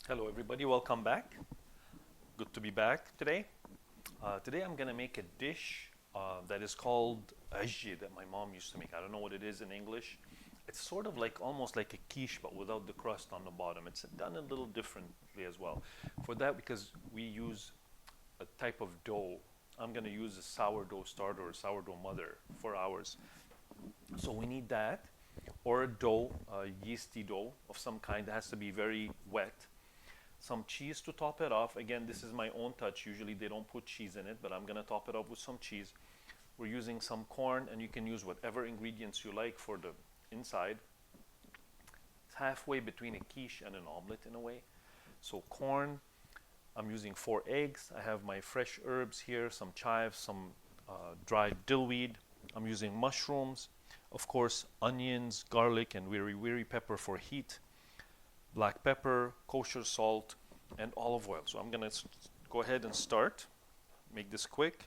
Hello everybody, welcome back. Good to be back today. Today I'm gonna make a dish that is called ejjeh that my mom used to make. I don't know what it is in English. It's sort of like almost like a quiche but without the crust on the bottom. It's done a little differently as well. For that, because we use a type of dough, I'm gonna use a sourdough starter or sourdough mother for ours. So we need that or a dough, a yeasty dough of some kind that has to be very wet, some cheese to top it off. Again, this is my own touch. Usually they don't put cheese in it, but I'm gonna top it off with some cheese. We're using some corn, and you can use whatever ingredients you like for the inside. It's halfway between a quiche and an omelette in a way. So corn, I'm using 4 eggs. I have my fresh herbs here, some chives, some dried dillweed. I'm using mushrooms, of course, onions, garlic, and wiri pepper for heat, black pepper, kosher salt, and olive oil. So I'm gonna go ahead and start. Make this quick.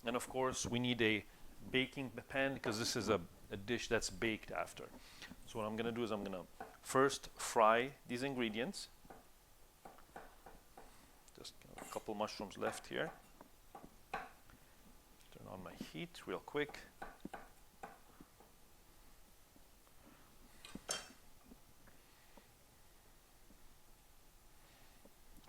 And of course, we need a baking pan because this is a dish that's baked after. So what I'm gonna do is I'm gonna first fry these ingredients. Just a couple mushrooms left here. Turn on my heat real quick.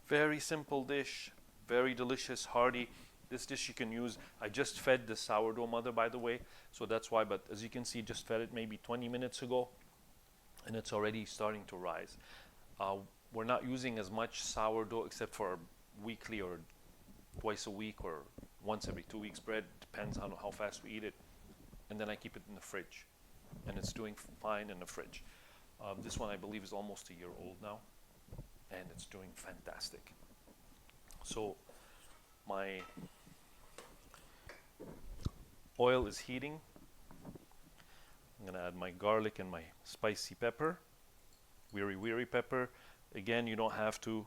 Very simple dish, very delicious, hearty. This dish you can use. I just fed the sourdough mother, by the way, so that's why. But as you can see, just fed it maybe 20 minutes ago, and it's already starting to rise. We're not using as much sourdough except for weekly or twice a week or once every 2 weeks bread. Depends on how fast we eat it. And then I keep it in the fridge, and it's doing fine in the fridge. This one I believe is almost a year old now, and it's doing fantastic. So my oil is heating. I'm gonna add my garlic and my spicy pepper, wiri pepper. Again, you don't have to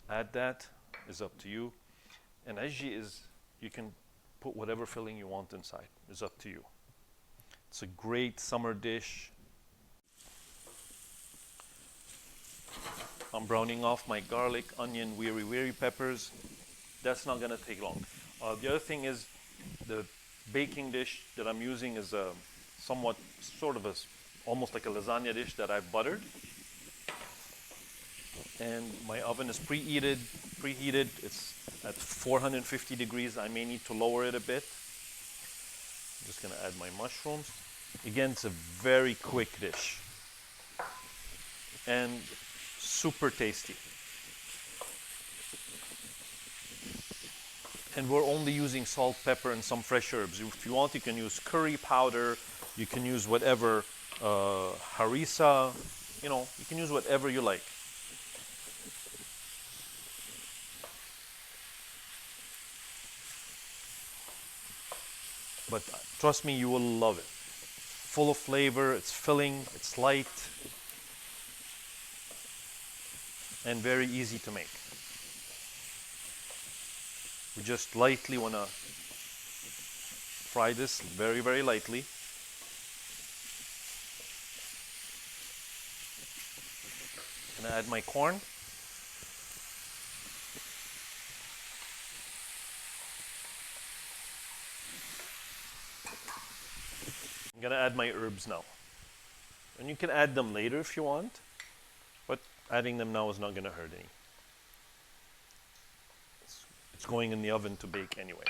add that, it's up to you. And ejjeh is, you can put whatever filling you want inside, it's up to you. It's a great summer dish. I'm browning off my garlic, onion, wiri peppers. That's not gonna take long. The other thing is the baking dish that I'm using is a somewhat sort of almost like a lasagna dish that I've buttered. And my oven is preheated. It's at 450 degrees. I may need to lower it a bit. I'm just gonna add my mushrooms. Again, it's a very quick dish and super tasty. And we're only using salt, pepper, and some fresh herbs. If you want, you can use curry powder. You can use whatever, harissa. You can use whatever you like. But trust me, you will love it. Full of flavor, it's filling, it's light, and very easy to make. We just lightly want to fry this very lightly. Gonna add my corn. I'm gonna add my herbs now. And you can add them later if you want, but adding them now is not gonna hurt any. It's going in the oven to bake anyway.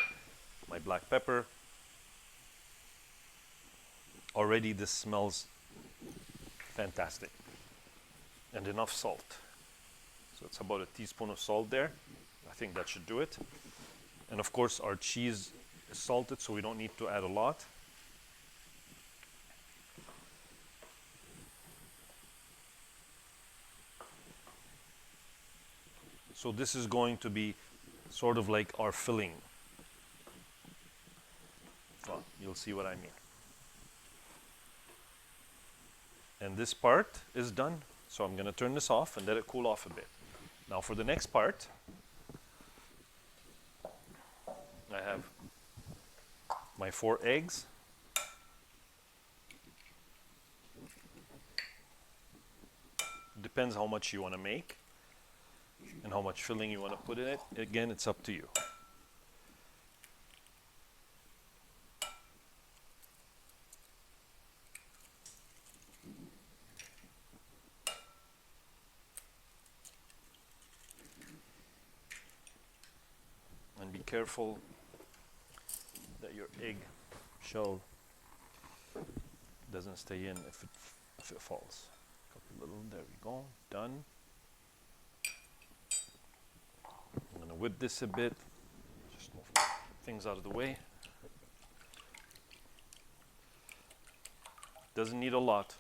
My black pepper. Already this smells fantastic. And enough salt. So it's about a teaspoon of salt there. I think that should do it. And of course our cheese is salted, so we don't need to add a lot. So this is going to be sort of like our filling. Well, you'll see what I mean. And this part is done. So I'm gonna turn this off and let it cool off a bit. Now for the next part, I have my 4 eggs. depends how much you want to make and how much filling you want to put in it. Again, it's up to you. And be careful that your egg shell doesn't stay in if it falls. A little, there we go, done. I'm gonna whip this a bit, just move things out of the way. Doesn't need a lot.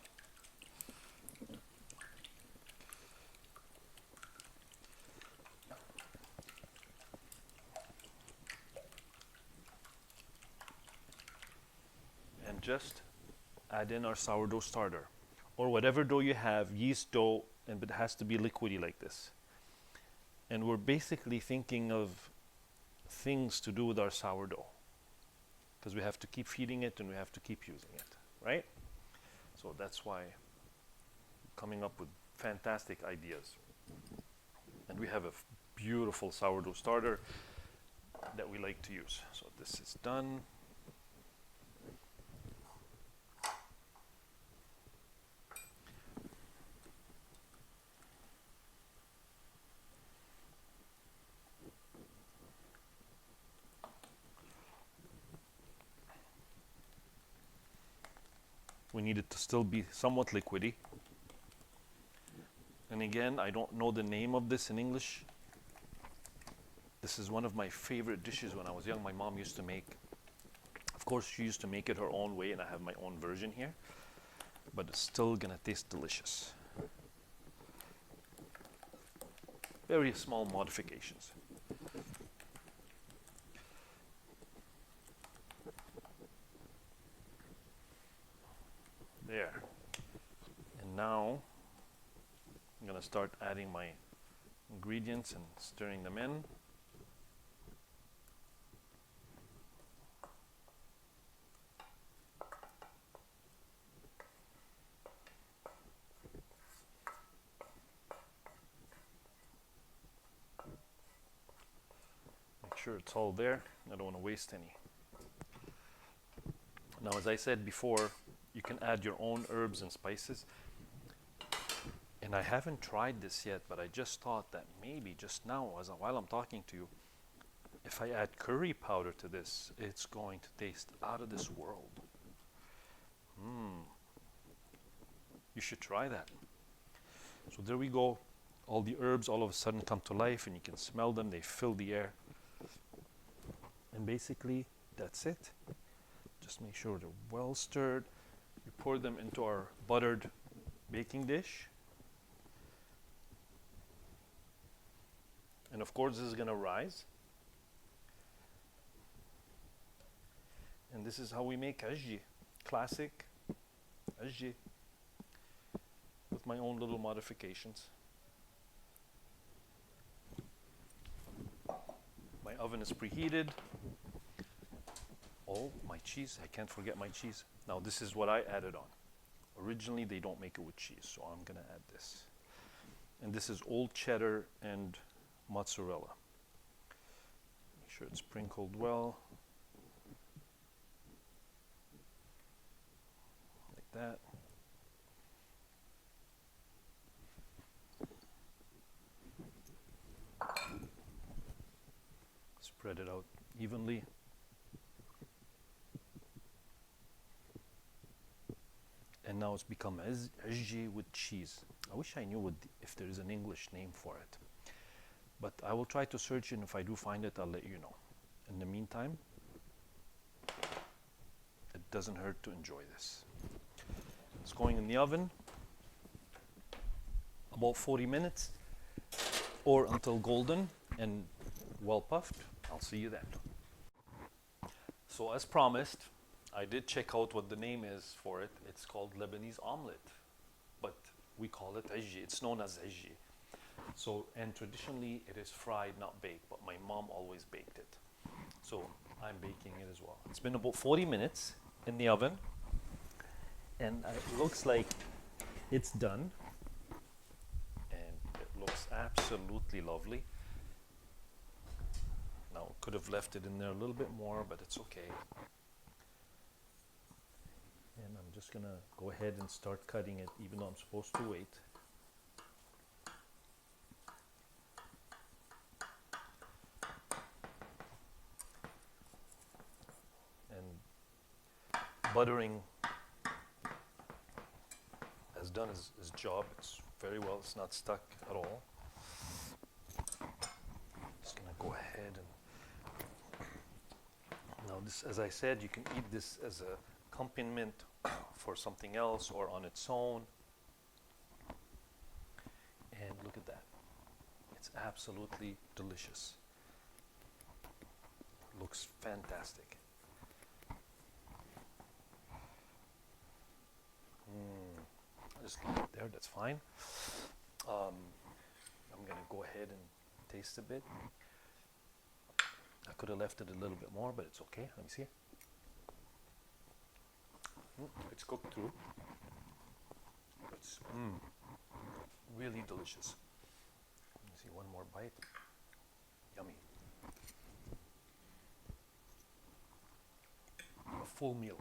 And just add in our sourdough starter, or whatever dough you have, yeast dough, and it has to be liquidy like this. And we're basically thinking of things to do with our sourdough, because we have to keep feeding it and we have to keep using it, right? So that's why coming up with fantastic ideas. And we have a beautiful sourdough starter that we like to use. So this is done. We need it to still be somewhat liquidy. And again, I don't know the name of this in English. This is one of my favorite dishes when I was young. My mom used to make. Of course, she used to make it her own way, and I have my own version here. But it's still gonna taste delicious. Very small modifications. There. And now I'm going to start adding my ingredients and stirring them in. Make sure it's all there. I don't want to waste any. Now, as I said before, you can add your own herbs and spices. And I haven't tried this yet, but I just thought that maybe just now, while I'm talking to you, if I add curry powder to this, it's going to taste out of this world. You should try that. So there we go. All the herbs all of a sudden come to life and you can smell them. They fill the air. And basically, that's it. Just make sure they're well stirred. We pour them into our buttered baking dish. And of course, this is going to rise. And this is how we make ejjeh. Classic ejjeh. With my own little modifications. My oven is preheated. Oh, my cheese. I can't forget my cheese. Now, this is what I added on. Originally, they don't make it with cheese, so I'm going to add this. And this is old cheddar and mozzarella. Make sure it's sprinkled well. Like that. Spread it out evenly. And now it's become ejjeh with cheese. I wish I knew if there is an English name for it. But I will try to search, and if I do find it, I'll let you know. In the meantime, it doesn't hurt to enjoy this. It's going in the oven about 40 minutes or until golden and well puffed. I'll see you then. So as promised, I did check out what the name is for it. It's called Lebanese omelette, but we call it ejjeh. It's known as ejjeh. So, and traditionally it is fried, not baked, but my mom always baked it. So I'm baking it as well. It's been about 40 minutes in the oven, and it looks like it's done. absolutely lovely. Now, could have left it in there a little bit more, but it's okay. And I'm just gonna go ahead and start cutting it, even though I'm supposed to wait. And buttering has done his job. It's very well, it's not stuck at all. Just gonna go ahead and now this, as I said, you can eat this as a accompaniment for something else or on its own. And look at that. It's absolutely delicious. Looks fantastic. Just leave it there, that's fine. I'm gonna go ahead and taste a bit. I could have left it a little bit more, but it's okay. Let me see. It's cooked through. It's really delicious. Let me see, one more bite. Yummy. A full meal.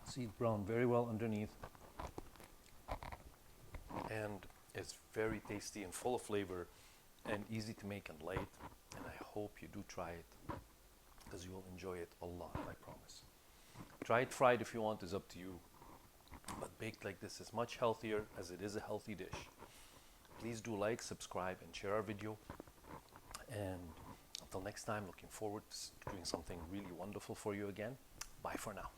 Seed brown very well underneath, and it's very tasty and full of flavor and easy to make and light, and I hope you do try it because you will enjoy it a lot, I promise. Try it fried if you want, is up to you, but baked like this is much healthier as it is a healthy dish. Please do like, subscribe, and share our video, and until next time, looking forward to doing something really wonderful for you again. Bye for now.